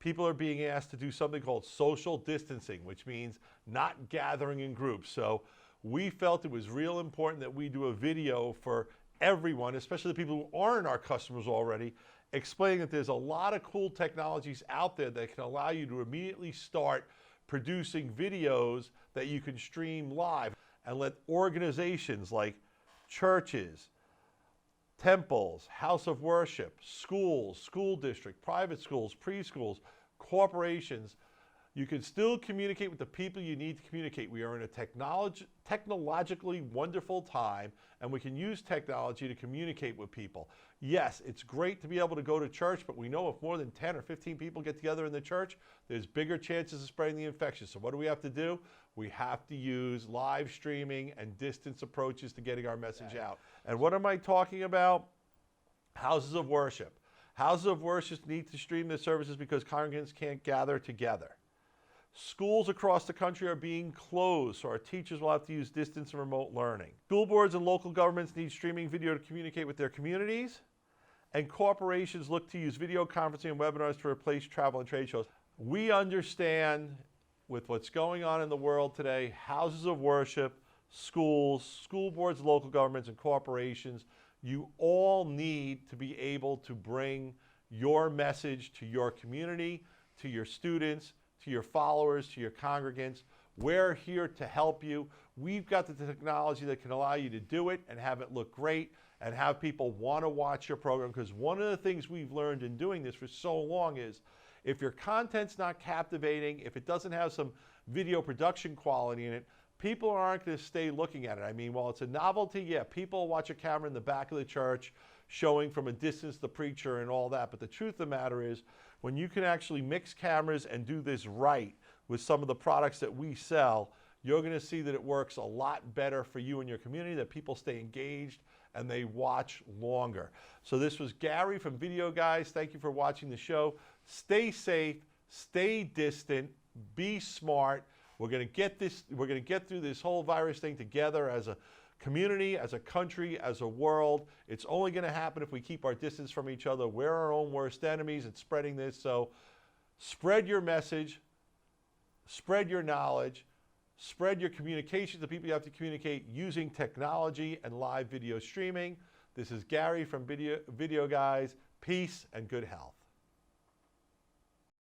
people are being asked to do something called social distancing, which means not gathering in groups. So we felt it was real important that we do a video for everyone, especially the people who aren't our customers already, explaining that there's a lot of cool technologies out there that can allow you to immediately start producing videos that you can stream live and let organizations like churches, temples, house of worship, schools, school district, private schools, preschools, corporations, you can still communicate with the people you need to communicate. We are in a technologically wonderful time, and we can use technology to communicate with people. Yes, it's great to be able to go to church, but we know if more than 10 or 15 people get together in the church, there's bigger chances of spreading the infection. So what do we have to do? We have to use live streaming and distance approaches to getting our message out. And what am I talking about? Houses of worship. Houses of worship need to stream their services because congregants can't gather together. Schools across the country are being closed, so our teachers will have to use distance and remote learning. School boards and local governments need streaming video to communicate with their communities, and corporations look to use video conferencing and webinars to replace travel and trade shows. We understand with what's going on in the world today, houses of worship, schools, school boards, local governments, and corporations, you all need to be able to bring your message to your community, to your students, to your followers, to your congregants. We're here to help you. We've got the technology that can allow you to do it and have it look great and have people want to watch your program, because one of the things we've learned in doing this for so long is if your content's not captivating, if it doesn't have some video production quality in it, people aren't going to stay looking at it. I mean, while it's a novelty, yeah, people watch a camera in the back of the church showing from a distance the preacher and all that, but the truth of the matter is when you can actually mix cameras and do this right with some of the products that we sell, you're going to see that it works a lot better for you and your community, that people stay engaged and they watch longer. So this was Gary from Videoguys. Thank you for watching the show. Stay safe, stay distant, be smart. We're going to get through this whole virus thing together as a community, as a country, as a world. It's only going to happen if we keep our distance from each other. We're our own worst enemies at spreading this. So spread your message, spread your knowledge, spread your communication to the people you have to communicate using technology and live video streaming. This is Gary from Videoguys. Peace and good health.